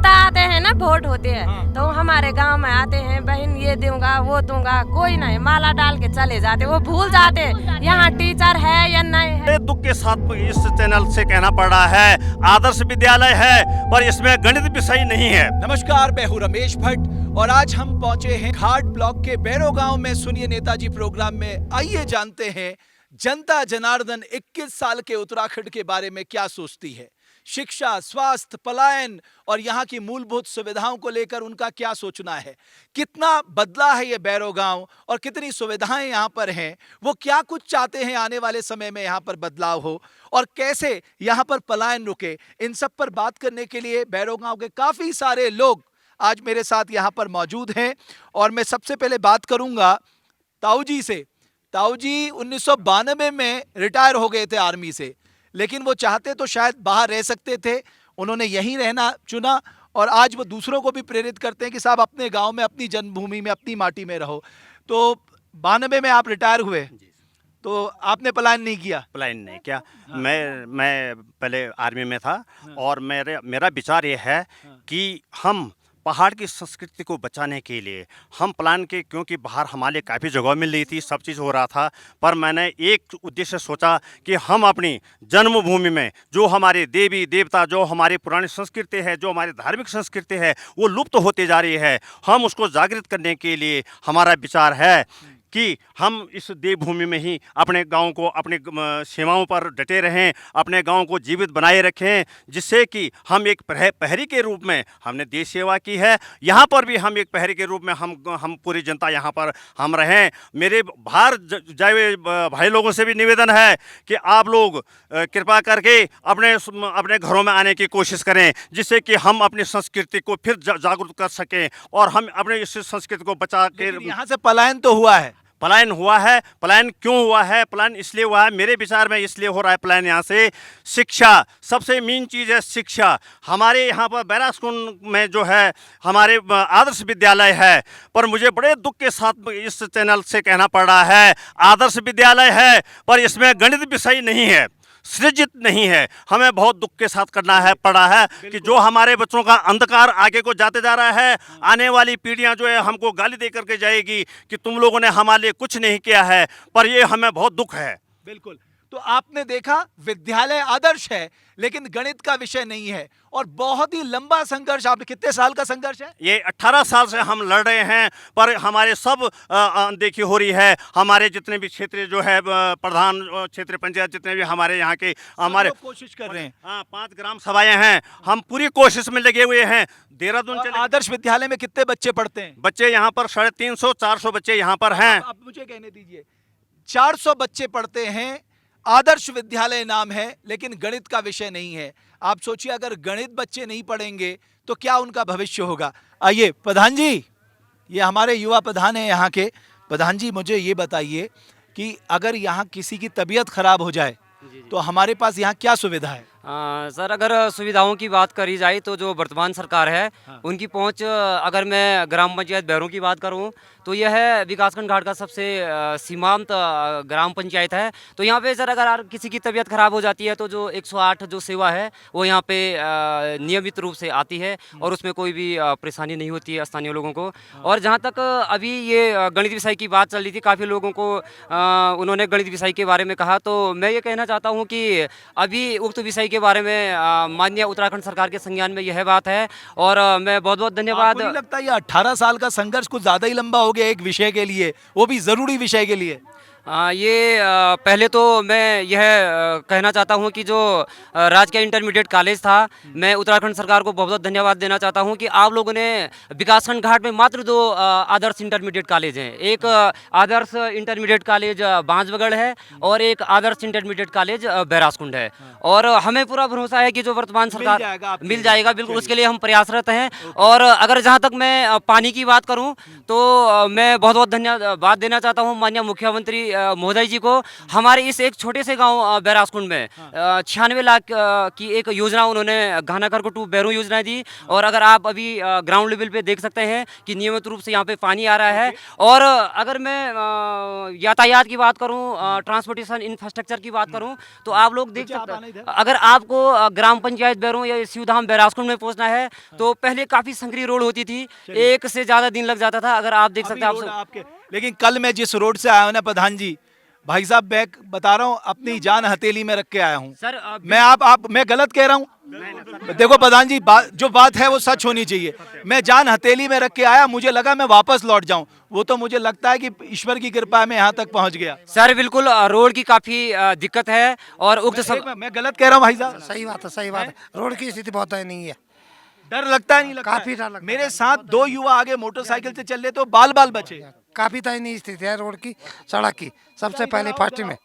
नेता आते हैं ना, वोट होते हैं तो हमारे गांव में आते हैं, बहन ये दूंगा वो दूंगा, कोई नहीं, माला डाल के चले जाते, वो भूल जाते यहाँ टीचर है या नहीं है। दुख के साथ इस चैनल से कहना पड़ रहा है, आदर्श विद्यालय है पर इसमें गणित विषय नहीं है। नमस्कार, मैं हूं रमेश भट्ट और आज हम पहुंचे हैं घाट ब्लॉक के बैरो गांव में। सुनिए नेताजी प्रोग्राम में, आइए जानते हैं जनता जनार्दन 21 साल के उत्तराखंड के बारे में क्या सोचती है। शिक्षा, स्वास्थ्य, पलायन और यहाँ की मूलभूत सुविधाओं को लेकर उनका क्या सोचना है। कितना बदला है ये बैरो गांव और कितनी सुविधाएं यहाँ पर हैं। वो क्या कुछ चाहते हैं आने वाले समय में यहाँ पर बदलाव हो और कैसे यहाँ पर पलायन रुके। इन सब पर बात करने के लिए बैरो गांव के काफी सारे लोग आज मेरे साथ यहाँ पर मौजूद हैं और मैं सबसे पहले बात करूंगा ताऊ जी से। ताऊ जी 1992 में रिटायर हो गए थे आर्मी से, लेकिन वो चाहते तो शायद बाहर रह सकते थे, उन्होंने यहीं रहना चुना और आज वो दूसरों को भी प्रेरित करते हैं कि साहब अपने गांव में, अपनी जन्मभूमि में, अपनी माटी में रहो। तो 92 में आप रिटायर हुए तो आपने पलायन नहीं किया? पलायन नहीं किया। मैं पहले आर्मी में था और मेरा विचार ये है कि हम पहाड़ की संस्कृति को बचाने के लिए हम प्लान के, क्योंकि बाहर हमारे काफ़ी जगह मिल रही थी, सब चीज़ हो रहा था, पर मैंने एक उद्देश्य सोचा कि हम अपनी जन्मभूमि में जो हमारे देवी देवता, जो हमारी पुरानी संस्कृति है, जो हमारी धार्मिक संस्कृति है, वो लुप्त होती जा रही है। हम उसको जागृत करने के लिए हमारा विचार है कि हम इस देवभूमि में ही अपने गांव को, अपने सेवाओं पर डटे रहें, अपने गांव को जीवित बनाए रखें, जिससे कि हम एक प्रहरी के रूप में, हमने देश सेवा की है, यहाँ पर भी हम एक प्रहरी के रूप में हम पूरी जनता यहाँ पर हम रहें। मेरे बाहर जाए हुए भाई लोगों से भी निवेदन है कि आप लोग कृपा करके अपने घरों में आने की कोशिश करें, जिससे कि हम अपनी संस्कृति को फिर जागरूक कर सकें और हम अपने इस संस्कृति को बचा के। यहाँ से पलायन तो हुआ है। पलायन हुआ है। पलायन क्यों हुआ है? पलायन इसलिए हुआ है, मेरे विचार में इसलिए हो रहा है पलायन यहाँ से, शिक्षा सबसे मेन चीज़ है। शिक्षा हमारे यहाँ पर बैरासकुंड में जो है हमारे आदर्श विद्यालय है, पर मुझे बड़े दुख के साथ इस चैनल से कहना पड़ रहा है, आदर्श विद्यालय है पर इसमें गणित विषय नहीं है, सृजित नहीं है। हमें बहुत दुख के साथ करना है पड़ा है कि जो हमारे बच्चों का अंधकार आगे को जाते जा रहा है, आने वाली पीढ़ियां जो है हमको गाली दे करके जाएगी कि तुम लोगों ने हमारे लिए कुछ नहीं किया है, पर ये हमें बहुत दुख है। बिल्कुल। तो आपने देखा, विद्यालय आदर्श है लेकिन गणित का विषय नहीं है और बहुत ही लंबा संघर्ष। आपने कितने साल का संघर्ष है? ये 18 साल से हम लड़ रहे हैं, पर हमारे सब अनदेखी हो रही है। हमारे जितने भी क्षेत्र जो है प्रधान क्षेत्र पंचायत, जितने भी हमारे यहाँ के, हमारे कोशिश कर रहे हैं। हाँ, 5 ग्राम सभाएं हैं, हम पूरी कोशिश में लगे हुए हैं। देहरादून आदर्श विद्यालय में कितने बच्चे पढ़ते हैं? बच्चे यहाँ पर 350-400 बच्चे यहाँ पर हैं। आप मुझे कहने दीजिए, 400 बच्चे पढ़ते हैं, आदर्श विद्यालय नाम है, लेकिन गणित का विषय नहीं है। आप सोचिए, अगर गणित बच्चे नहीं पढ़ेंगे तो क्या उनका भविष्य होगा। आइए प्रधान जी, ये हमारे युवा प्रधान हैं यहाँ के। प्रधान जी, मुझे ये बताइए कि अगर यहाँ किसी की तबीयत खराब हो जाए तो हमारे पास यहाँ क्या सुविधा है? सर, अगर सुविधाओं की बात करी जाए तो जो वर्तमान सरकार है उनकी पहुंच, अगर मैं ग्राम पंचायत बैरों की बात करूं तो यह है विकासखंड घाट का सबसे सीमांत ग्राम पंचायत है। तो यहाँ पे सर अगर किसी की तबीयत ख़राब हो जाती है तो जो 108 जो सेवा है वो यहाँ पे नियमित रूप से आती है और उसमें कोई भी परेशानी नहीं होती है स्थानीय लोगों को। और जहाँ तक अभी ये गणित विषय की बात चल रही थी, काफ़ी लोगों को उन्होंने गणित विषय के बारे में कहा, तो मैं ये कहना चाहता हूँ कि अभी उक्त विषय के बारे में माननीय उत्तराखंड सरकार के संज्ञान में यह बात है और मैं बहुत बहुत धन्यवाद। आपको नहीं लगता ये 18 साल का संघर्ष कुछ ज़्यादा ही लंबा हो गया एक विषय के लिए, वो भी ज़रूरी विषय के लिए? पहले तो मैं यह कहना चाहता हूं कि जो राजकीय इंटरमीडिएट कॉलेज था, मैं उत्तराखंड सरकार को बहुत बहुत धन्यवाद देना चाहता हूं कि आप लोगों ने विकासखंड घाट में मात्र 2 आदर्श इंटरमीडिएट कॉलेज हैं। एक आदर्श इंटरमीडिएट कॉलेज बांसबगड़ है और एक आदर्श इंटरमीडिएट कॉलेज बैरासकुंड है। और हमें पूरा भरोसा है कि जो वर्तमान सरकार मिल जाएगा, बिल्कुल उसके लिए हम प्रयासरत हैं। और अगर जहाँ तक मैं पानी की बात करूँ तो मैं बहुत बहुत धन्यवाद देना चाहता हूँ माननीय मुख्यमंत्री महोदय जी को हमारे इस एक छोटे से गांव बैरासकुंड में 96 लाख की एक योजना उन्होंने घानाकर को टू बैरू योजना दी। और अगर आप अभी ग्राउंड लेवल पे देख सकते हैं कि नियमित रूप से यहाँ पे पानी आ रहा है। और अगर मैं यातायात की बात करूँ, ट्रांसपोर्टेशन इंफ्रास्ट्रक्चर की बात करूँ, तो आप लोग देख सकते हैं अगर आपको ग्राम पंचायत बैरू या शिवधाम बैरासकुंड में पहुँचना है तो पहले काफ़ी संकरी रोड होती थी, 1 से ज़्यादा दिन लग जाता था। अगर आप देख सकते हैं आपके, लेकिन कल मैं जिस रोड से आया हूँ ना प्रधान जी, भाई साहब बैग बता रहा हूँ अपनी जान हथेली में रख के आया हूँ सर। मैं गलत कह रहा हूँ? देखो प्रधान जी, जो बात है वो सच होनी चाहिए। मैं जान हथेली में रख के आया, मुझे लगा मैं वापस लौट जाऊं, वो तो मुझे लगता है कि ईश्वर की कृपा में यहाँ तक पहुँच गया। सर बिल्कुल रोड की काफी दिक्कत है। और उक्त मैं गलत कह रहा हूँ भाई साहब? सही बात है, सही बात है। रोड की स्थिति बहुत है नहीं है, डर लगता है नहीं लगता? काफी डर लगता है। मेरे साथ 2 युवा आगे मोटरसाइकिल से चल रहे तो बाल बचे। काफी दयनीय स्थिति है रोड की, सड़क की, सबसे पहले फर्स्ट में।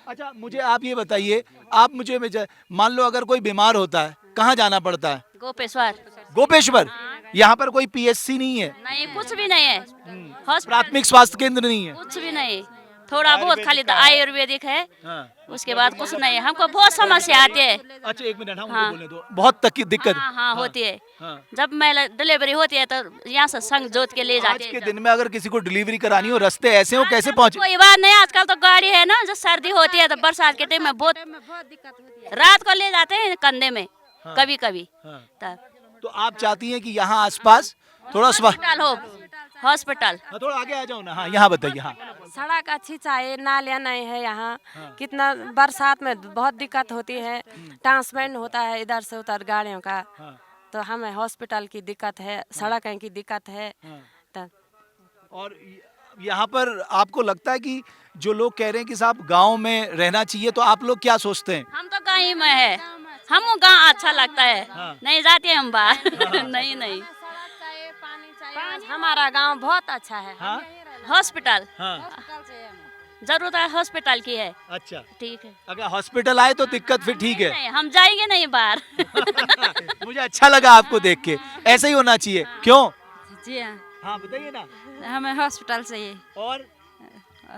अच्छा मुझे आप ये बताइए, आप मुझे मान लो अगर कोई बीमार होता है कहाँ जाना पड़ता है? गोपेश्वर। गोपेश्वर? यहाँ पर कोई पीएचसी नहीं है? नहीं, कुछ भी नहीं है। हॉस्पिटल प्राथमिक स्वास्थ्य केंद्र नहीं है? कुछ भी नहीं, थोड़ा बहुत खाली आयुर्वेदिक है, उसके बाद कुछ नहीं है। हमको बहुत समस्या आती है। अच्छा एक मिनट, हाँ बोलने दो। बहुत दिक्कत हाँ होती है। जब मैं डिलीवरी होती है तो यहाँ से संग जोत के ले जाते हैं। आज के दिन में अगर किसी को डिलीवरी करानी हो, रास्ते ऐसे हो, कैसे पहुँचे? कोई बात नहीं, आजकल तो गाड़ी है ना। जब सर्दी होती है तो बरसात के टाइम में बहुत दिक्कत होती है। रात को ले जाते हैं कंधे में कभी कभी। तो आप चाहती हैं कि यहाँ आसपास थोड़ा हॉस्पिटल हो? हॉस्पिटल थोड़ा आगे आ जाओ ना। हाँ यहाँ बताइए। हाँ सड़क अच्छी चाहिए, नालियाँ नहीं है यहाँ। कितना बरसात में बहुत दिक्कत होती है, ट्रांसपोर्ट होता है इधर से उधर गाड़ियों का। तो हमें हॉस्पिटल की दिक्कत है, सड़क की दिक्कत है। और यहाँ पर आपको लगता है कि जो लोग कह रहे हैं कि साहब गांव में रहना चाहिए, तो आप लोग क्या सोचते हैं? हम तो गाँव में है, हमको गाँव अच्छा लगता है। नहीं जाते हम बाहर। नहीं हमारा गांव बहुत अच्छा है। हॉस्पिटल जरूरत है, हॉस्पिटल की है। अच्छा ठीक है, अगर हॉस्पिटल आए तो दिक्कत फिर ठीक है। नहीं, हम जाएंगे नहीं बाहर। मुझे अच्छा लगा आपको देख के, ऐसे ही होना चाहिए। क्यों? जी हाँ, हाँ बताइए ना। हमें हॉस्पिटल चाहिए और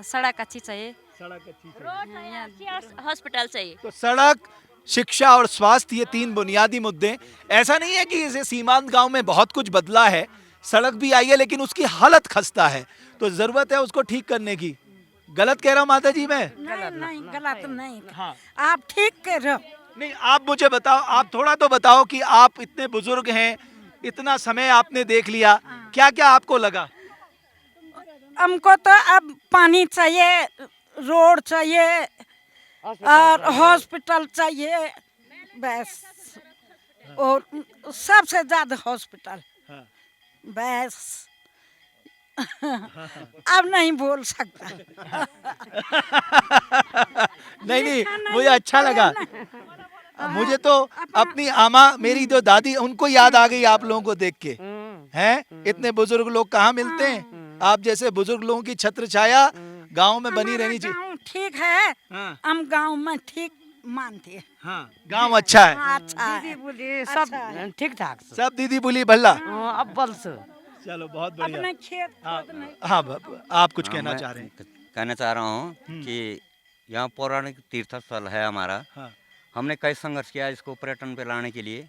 सड़क अच्छी चाहिए। सड़क अच्छी चाहिए, हॉस्पिटल चाहिए। तो सड़क, शिक्षा और स्वास्थ्य, ये 3 बुनियादी मुद्दे। ऐसा नहीं है कि इसे सीमांत गांव में बहुत कुछ बदला है, सड़क भी आई है लेकिन उसकी हालत खस्ता है, तो जरूरत है उसको ठीक करने की। गलत कह रहा हूँ माता जी मैं? नहीं गलत नहीं। हाँ आप ठीक कह रहे हो। नहीं, आप मुझे बताओ, आप थोड़ा तो बताओ कि आप इतने बुजुर्ग हैं, इतना समय आपने देख लिया, क्या क्या आपको लगा? हमको तो अब पानी चाहिए, रोड चाहिए और हॉस्पिटल चाहिए, बस। और सबसे ज्यादा हॉस्पिटल, बस। अब नहीं बोल सकता। नहीं मुझे अच्छा लगा। मुझे तो अपनी आमा, मेरी जो दादी, उनको याद आ गई आप लोगों को देख के। हैं इतने बुजुर्ग लोग कहाँ मिलते हैं? आप जैसे बुजुर्ग लोगों की छत्र छाया गांव में बनी रहनी चाहिए। ठीक है, हम गांव में ठीक मानते हैं। हाँ गांव अच्छा है। अच्छा, दीदी बोली सब ठीक ठाक, सब दीदी बोली भल्ला। अव्वल से। चलो बहुत बढ़िया। अपने खेत हाँ आप कुछ कहना चाह रहे हैं? कहना चाह रहा हूँ कि यहाँ पौराणिक तीर्थ स्थल है हमारा। हमने कई संघर्ष किया इसको पर्यटन पे लाने के लिए।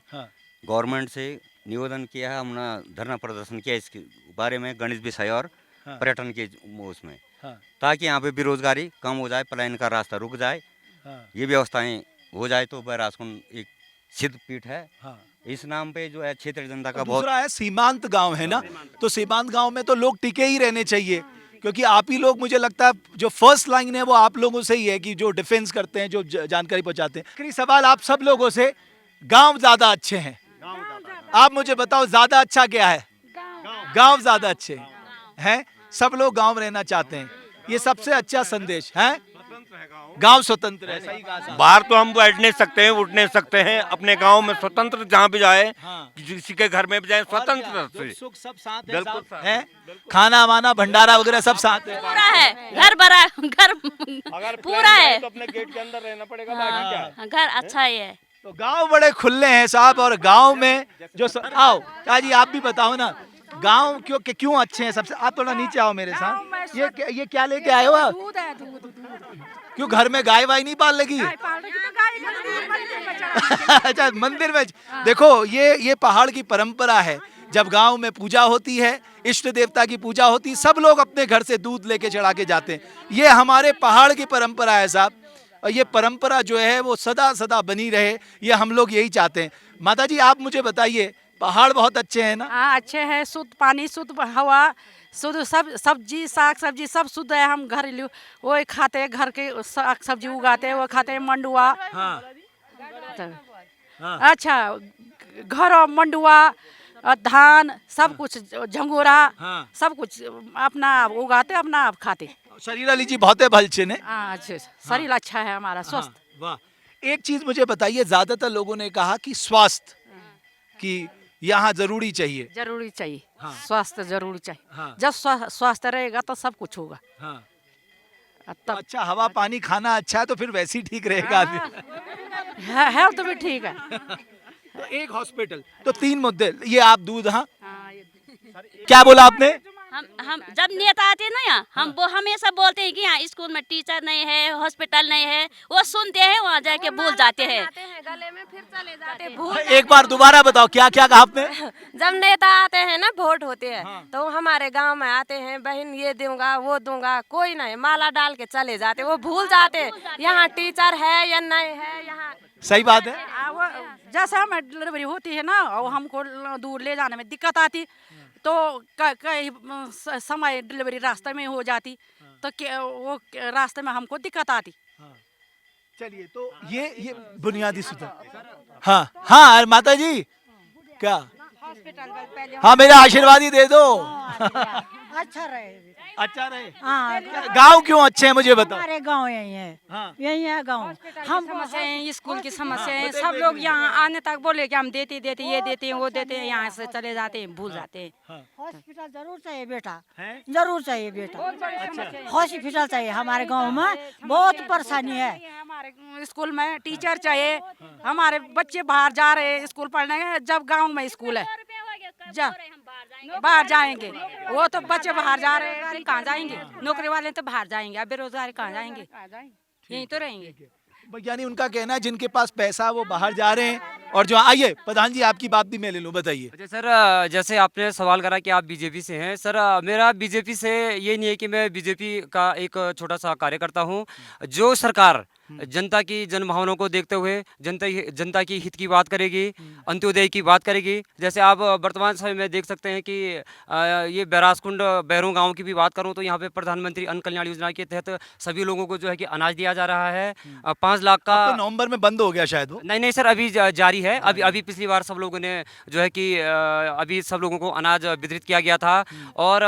गवर्नमेंट से निवेदन किया है, हमने धरना प्रदर्शन किया इसके बारे में, गणित विषय और पर्यटन के उसमें, ताकि यहाँ पे बेरोजगारी कम हो जाए, पलायन का रास्ता रुक जाए, ये व्यवस्थाएं हो जाए तो बैरासकुंड एक सिद्ध पीठ है। इस नाम पे जो है क्षेत्रीय जनता का बहुत। दूसरा है सीमांत गांव है ना, तो सीमांत गांव में तो लोग टिके ही रहने चाहिए, क्योंकि आप ही लोग, मुझे लगता है जो फर्स्ट लाइन है वो आप लोगों से ही है, कि जो डिफेंस करते हैं, जो जानकारी पहुंचाते हैं। आखिरी सवाल आप सब लोगों से, गांव ज्यादा अच्छे हैं? आप मुझे बताओ ज्यादा अच्छा क्या है? गांव ज्यादा अच्छे हैं। सब लोग गांव रहना चाहते हैं, ये सबसे अच्छा संदेश है। गांव स्वतंत्र है, सही कहा। बाहर तो हम बैठ नहीं सकते हैं, उठ नहीं सकते हैं, अपने गांव में स्वतंत्र जहाँ भी जाए, किसी के घर में भी जाए, स्वतंत्र से सुख सब साथ है, बिल्कुल है। खाना वाना भंडारा वगैरह सब साथ है, पूरा है, घर बड़ा, घर पूरा है, तो अपने गेट के अंदर रहना पड़ेगा, बाकी क्या? घर अच्छा ही है। तो गांव बड़े खुले हैं साहब। और गांव में जो आओ ताजी, आप भी बताओ ना, गांव क्यों अच्छे हैं सबसे? आप थोड़ा नीचे आओ मेरे साथ। ये क्या लेके आए हो आप? दूध है, दूध। क्यों घर में गाय वाय नहीं पाल लगी? अच्छा, मंदिर में। देखो ये पहाड़ की परंपरा है। जब गांव में पूजा होती है, इष्ट देवता की पूजा होती है, सब लोग अपने घर से दूध लेके चढ़ा के जाते हैं। ये हमारे पहाड़ की परंपरा है साहब, और ये परंपरा जो है वो सदा सदा बनी रहे, ये हम लोग यही चाहते हैं। माता जी आप मुझे बताइए, पहाड़ बहुत अच्छे हैं ना? हाँ, अच्छे हैं, शुद्ध पानी, शुद्ध हवा, शुद्ध सब सब्जी, साग सब्जी सब शुद्ध है। हम घरेलू वो खाते हैं, घर के साग सब्जी उगाते हैं, वो खाते हैं। मंडुआ, हाँ। अच्छा, घर मंडुआ, धान, सब कुछ, झंगोरा, हाँ। सब कुछ अपना उगाते, अपना आप खाते। शरीर लीजिए बहुत है भलचे ने। हाँ, अच्छे, शरीर अच्छा है हमारा, स्वस्थ। वाह। एक चीज मुझे बताइए, ज्यादातर लोगों ने कहा कि स्वास्थ्य की यहाँ जरूरी चाहिए। जरूरी चाहिए, हाँ। स्वास्थ्य जरूरी चाहिए। हाँ। जब स्वास्थ्य रहेगा तो सब कुछ होगा। हाँ। तब अच्छा, हवा पानी खाना अच्छा है तो फिर वैसे ही ठीक रहेगा आदमी। हेल्थ भी ठीक है। तो एक हॉस्पिटल, तो 3 मुद्दे। ये आप दूध, हाँ क्या बोला आपने? हम जब नेता आते हैं ना यहाँ, हम वो हमेशा बोलते हैं कि यहाँ स्कूल में टीचर नहीं है, हॉस्पिटल नहीं है। वो सुनते हैं, वहाँ जाके भूल जाते हैं। गले में फिर चले जाते भूल। एक बार दोबारा बताओ, क्या क्या कहा आपने? जब नेता आते हैं ना, वोट होते हैं, तो वो हमारे गांव में आते हैं, बहन ये दूंगा वो दूंगा, कोई नहीं, माला डाल के चले जाते, वो भूल जाते यहाँ टीचर है या नहीं है। यहाँ सही बात है। जैसे हमें डिलीवरी होती है ना, और हमको दूर ले जाने में दिक्कत आती, तो कई समय डिलीवरी रास्ते में हो जाती, तो वो रास्ते में हमको दिक्कत आती। चलिए, तो ये बुनियादी सुधार। हाँ हाँ माता जी, क्या? हाँ, मेरा आशीर्वाद ही दे दो। अच्छा रहे, अच्छा रहे। हाँ। गांव क्यों अच्छे हैं मुझे बताओ। हमारे गांव यही है, हाँ। यही है गांव। हम समस्या है, स्कूल की समस्या है, सब लोग यहाँ आने तक बोले कि हम देते ये देते हैं, वो देते हैं, यहाँ से चले जाते हैं, भूल जाते हैं। हॉस्पिटल जरूर चाहिए बेटा, जरूर चाहिए बेटा, हॉस्पिटल चाहिए। हमारे गांव में बहुत परेशानी है। हमारे स्कूल में टीचर चाहिए, हमारे बच्चे बाहर जा रहे हैं स्कूल पढ़ने, जब गाँव में स्कूल है, बाहर जाएंगे। वो तो बच्चे बाहर जा रहे हैं, कहाँ जाएंगे? नौकरी वाले तो बाहर जाएंगे, अब बेरोजगार कहाँ जाएंगे? यहीं तो रहेंगे। यानी उनका कहना है जिनके पास पैसा वो बाहर जा रहे हैं, और जो आइए प्रधान जी आपकी बात भी मैं ले लूं, बताइए। अच्छा सर, जैसे आपने सवाल करा कि आप बीजेपी से हैं। सर मेरा बीजेपी से ये नहीं है कि मैं बीजेपी का एक छोटा सा कार्यकर्ता हूँ। जो सरकार जनता की जनभावनाओं को देखते हुए जनता की हित की बात करेगी, अंत्योदय की बात करेगी। जैसे आप वर्तमान समय में देख सकते हैं कि ये बैरासकुंड बैरों गांव की भी बात करूं तो यहाँ पे प्रधानमंत्री अन्न कल्याण योजना के तहत सभी लोगों को जो है कि अनाज दिया जा रहा है। 5 लाख का तो नवंबर में बंद हो गया शायद वो। नहीं सर, अभी जारी है। अभी पिछली बार सब लोगों ने जो है कि अभी सब लोगों को अनाज वितरित किया गया था। और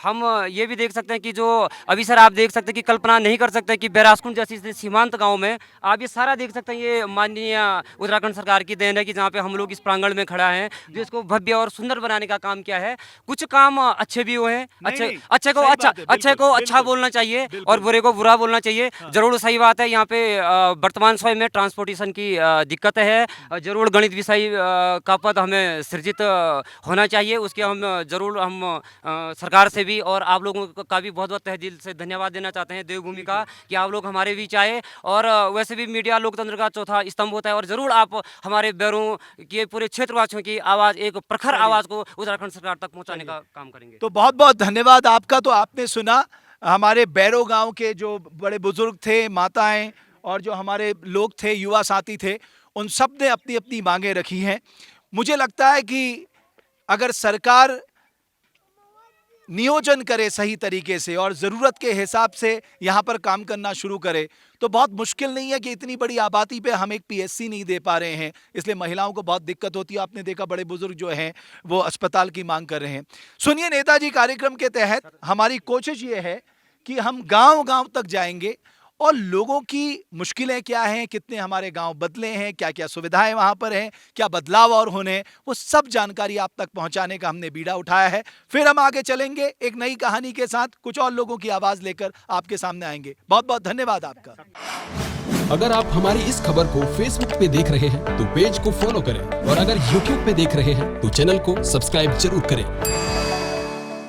हम ये भी देख सकते हैं कि जो अभी सर आप देख सकते हैं कि कल्पना नहीं कर सकते कि बैरासकुंड जैसी सीमांत गांव में आप ये सारा देख सकते हैं। ये माननीय उत्तराखंड सरकार की देन है कि जहाँ पे हम लोग इस प्रांगण में खड़ा हैं, जो इसको भव्य और सुंदर बनाने का काम किया है। कुछ काम अच्छे भी हुए हैं, अच्छे को अच्छा बोलना चाहिए और बुरे को बुरा बोलना चाहिए। जरूर सही बात है, यहाँ पे वर्तमान समय में ट्रांसपोर्टेशन की दिक्कत है। जरूर गणित विषय का पद हमें सृजित होना चाहिए। उसके हम सरकार से भी और आप लोगों का भी बहुत बहुत तहे दिल से धन्यवाद देना चाहते हैं देवभूमि का, कि आप लोग हमारे बीच आए। और वैसे भी मीडिया लोकतंत्र का चौथा स्तंभ होता है, और जरूर आप हमारे बैरों के पूरे क्षेत्रवासियों की आवाज़, एक प्रखर आवाज़ को उत्तराखंड सरकार तक पहुंचाने का काम करेंगे। तो बहुत बहुत धन्यवाद आपका। तो आपने सुना हमारे बैरो गांव के जो बड़े बुजुर्ग थे, माताएं और जो हमारे लोग थे, युवा साथी थे, उन सब ने अपनी अपनी मांगें रखी हैं। मुझे लगता है कि अगर सरकार नियोजन करे सही तरीके से और ज़रूरत के हिसाब से यहाँ पर काम करना शुरू करे, तो बहुत मुश्किल नहीं है कि इतनी बड़ी आबादी पे हम एक पीएससी नहीं दे पा रहे हैं, इसलिए महिलाओं को बहुत दिक्कत होती है। आपने देखा बड़े बुजुर्ग जो हैं वो अस्पताल की मांग कर रहे हैं। सुनिए, नेताजी कार्यक्रम के तहत हमारी कोशिश ये है कि हम गांव-गांव तक जाएंगे और लोगों की मुश्किलें क्या हैं, कितने हमारे गांव बदले हैं, क्या क्या सुविधाएं वहां पर हैं, क्या बदलाव और होने, वो सब जानकारी आप तक पहुंचाने का हमने बीड़ा उठाया है। फिर हम आगे चलेंगे एक नई कहानी के साथ, कुछ और लोगों की आवाज़ लेकर आपके सामने आएंगे। बहुत बहुत धन्यवाद आपका। अगर आप हमारी इस खबर को फेसबुक पे देख रहे हैं तो पेज को फॉलो करें और अगर यूट्यूब पे देख रहे हैं तो चैनल को सब्सक्राइब जरूर करें।